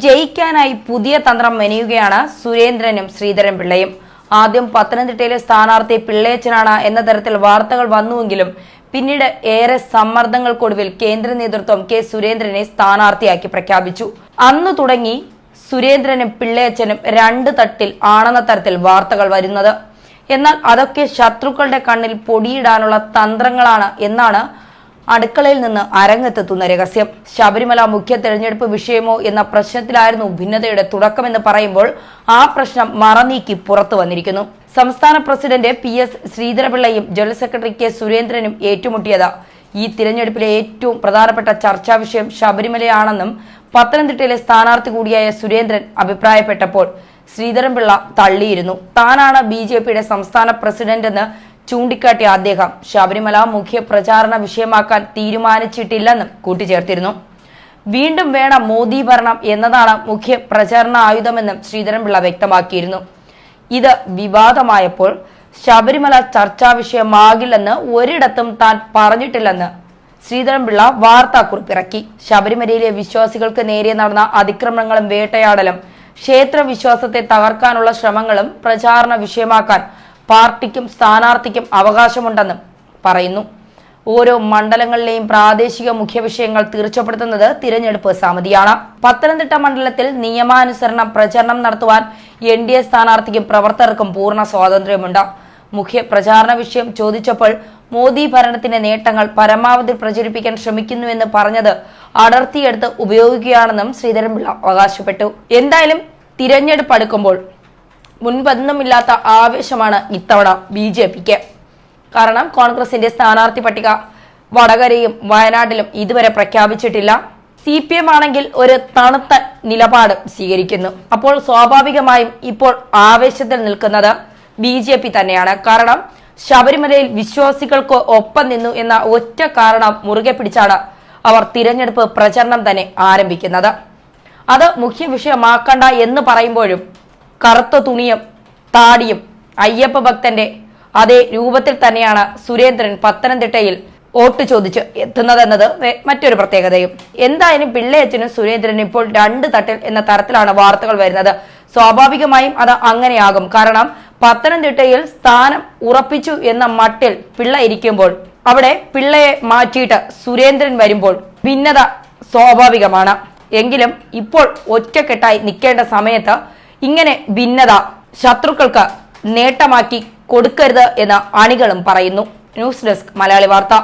ജയിക്കാനായി പുതിയ തന്ത്രം മെനയുകയാണ് സുരേന്ദ്രനും ശ്രീധരൻപിള്ളയും. ആദ്യം പത്തനംതിട്ടയിലെ സ്ഥാനാർത്ഥി പിള്ളയച്ചനാണ് എന്ന തരത്തിൽ വാർത്തകൾ വന്നുവെങ്കിലും പിന്നീട് ഏറെ സമ്മർദ്ദങ്ങൾക്കൊടുവിൽ കേന്ദ്ര നേതൃത്വം കെ സുരേന്ദ്രനെ സ്ഥാനാർത്ഥിയാക്കി പ്രഖ്യാപിച്ചു. അന്നു തുടങ്ങി സുരേന്ദ്രനും പിള്ളയച്ചനും രണ്ട് തട്ടിൽ ആണെന്ന തരത്തിൽ വാർത്തകൾ വരുന്നത്. എന്നാൽ അതൊക്കെ ശത്രുക്കളുടെ കണ്ണിൽ പൊടിയിടാനുള്ള തന്ത്രങ്ങളാണ് എന്നാണ് അടുക്കളയിൽ നിന്ന് അരങ്ങെത്തുന്ന രഹസ്യം. ശബരിമല മുഖ്യ തെരഞ്ഞെടുപ്പ് വിഷയമോ എന്ന പ്രശ്നത്തിലായിരുന്നു ഭിന്നതയുടെ തുടക്കമെന്ന് പറയുമ്പോൾ ആ പ്രശ്നം മറനീക്കി പുറത്തു വന്നിരിക്കുന്നു. സംസ്ഥാന പ്രസിഡന്റ് PS ശ്രീധരപിള്ളയും ജനറൽ സെക്രട്ടറി കെ സുരേന്ദ്രനും ഏറ്റുമുട്ടിയത് ഈ തിരഞ്ഞെടുപ്പിലെ ഏറ്റവും പ്രധാനപ്പെട്ട ചർച്ചാ വിഷയം ശബരിമലയാണെന്നും പത്തനംതിട്ടയിലെ സ്ഥാനാർത്ഥി കൂടിയായ സുരേന്ദ്രൻ അഭിപ്രായപ്പെട്ടപ്പോൾ ശ്രീധരൻപിള്ള തള്ളിയിരുന്നു. താനാണ് BJPയുടെ സംസ്ഥാന പ്രസിഡന്റ് എന്ന് ചൂണ്ടിക്കാട്ടിയ അദ്ദേഹം ശബരിമല മുഖ്യ പ്രചാരണ വിഷയമാക്കാൻ തീരുമാനിച്ചിട്ടില്ലെന്നും കൂട്ടിച്ചേർത്തിരുന്നു. വീണ്ടും വേണം മോദി ഭരണം എന്നതാണ് മുഖ്യ പ്രചാരണ ആയുധമെന്നും ശ്രീധരൻപിള്ള വ്യക്തമാക്കിയിരുന്നു. ഇത് വിവാദമായപ്പോൾ ശബരിമല ചർച്ചാ വിഷയമാകില്ലെന്ന് ഒരിടത്തും താൻ പറഞ്ഞിട്ടില്ലെന്ന് ശ്രീധരൻപിള്ള വാർത്താക്കുറിപ്പിറക്കി. ശബരിമലയിലെ വിശ്വാസികൾക്ക് നേരെ നടന്ന അതിക്രമങ്ങളും വേട്ടയാടലും ക്ഷേത്ര വിശ്വാസത്തെ തകർക്കാനുള്ള ശ്രമങ്ങളും പ്രചാരണ വിഷയമാക്കാൻ പാർട്ടിക്കും സ്ഥാനാർത്ഥിക്കും അവകാശമുണ്ടെന്നും പറയുന്നു. ഓരോ മണ്ഡലങ്ങളിലെയും പ്രാദേശിക മുഖ്യ വിഷയങ്ങൾ തീർച്ചപ്പെടുത്തുന്നത് തിരഞ്ഞെടുപ്പ് സമിതിയാണ്. പത്തനംതിട്ട മണ്ഡലത്തിൽ നിയമാനുസരണം പ്രചരണം നടത്തുവാൻ NDA സ്ഥാനാർത്ഥിക്കും പ്രവർത്തകർക്കും പൂർണ്ണ സ്വാതന്ത്ര്യമുണ്ട്. മുഖ്യ പ്രചാരണ വിഷയം ചോദിച്ചപ്പോൾ മോദി ഭരണത്തിന്റെ നേട്ടങ്ങൾ പരമാവധി പ്രചരിപ്പിക്കാൻ ശ്രമിക്കുന്നുവെന്ന് പറഞ്ഞത് അടർത്തിയെടുത്ത് ഉപയോഗിക്കുകയാണെന്നും ശ്രീധരൻപിള്ള അവകാശപ്പെട്ടു. എന്തായാലും തിരഞ്ഞെടുപ്പ് അടുക്കുമ്പോൾ മുൻപൊന്നുമില്ലാത്ത ആവേശമാണ് ഇത്തവണ BJPക്ക്. കാരണം കോൺഗ്രസിന്റെ സ്ഥാനാർത്ഥി പട്ടിക വടകരയും വയനാട്ടിലും ഇതുവരെ പ്രഖ്യാപിച്ചിട്ടില്ല. CPM ആണെങ്കിൽ ഒരു തണുത്ത നിലപാട് സ്വീകരിക്കുന്നു. അപ്പോൾ സ്വാഭാവികമായും ഇപ്പോൾ ആവേശത്തിൽ നിൽക്കുന്നത് BJP തന്നെയാണ്. കാരണം ശബരിമലയിൽ വിശ്വാസികൾക്ക് ഒപ്പം നിന്നു എന്ന ഒറ്റ കാരണം മുറുകെ പിടിച്ചാണ് അവർ തിരഞ്ഞെടുപ്പ് പ്രചരണം തന്നെ ആരംഭിക്കുന്നത്. അത് മുഖ്യ വിഷയമാക്കണ്ട എന്ന് പറയുമ്പോഴും കറുത്ത തുണിയും താടിയും അയ്യപ്പ ഭക്തന്റെ അതേ രൂപത്തിൽ തന്നെയാണ് സുരേന്ദ്രൻ പത്തനംതിട്ടയിൽ വോട്ട് ചോദിച്ച് എത്തുന്നതെന്നത് മറ്റൊരു പ്രത്യേകതയും. എന്തായാലും പിള്ളയച്ചനും സുരേന്ദ്രനും ഇപ്പോൾ രണ്ട് തട്ടിൽ എന്ന തരത്തിലാണ് വാർത്തകൾ വരുന്നത്. സ്വാഭാവികമായും അത് അങ്ങനെയാകും. കാരണം പത്തനംതിട്ടയിൽ സ്ഥാനം ഉറപ്പിച്ചു എന്ന മട്ടിൽ പിള്ള ഇരിക്കുമ്പോൾ അവിടെ പിള്ളയെ മാറ്റിയിട്ട് സുരേന്ദ്രൻ വരുമ്പോൾ ഭിന്നത സ്വാഭാവികമാണ്. എങ്കിലും ഇപ്പോൾ ഒറ്റക്കെട്ടായി നിൽക്കേണ്ട സമയത്ത് ഇങ്ങനെ ഭിന്നത ശത്രുക്കൾക്ക് നേട്ടമാക്കി കൊടുക്കരുത് എന്ന് അണികളും പറയുന്നു. ന്യൂസ് ഡെസ്ക് മലയാളി വാർത്ത.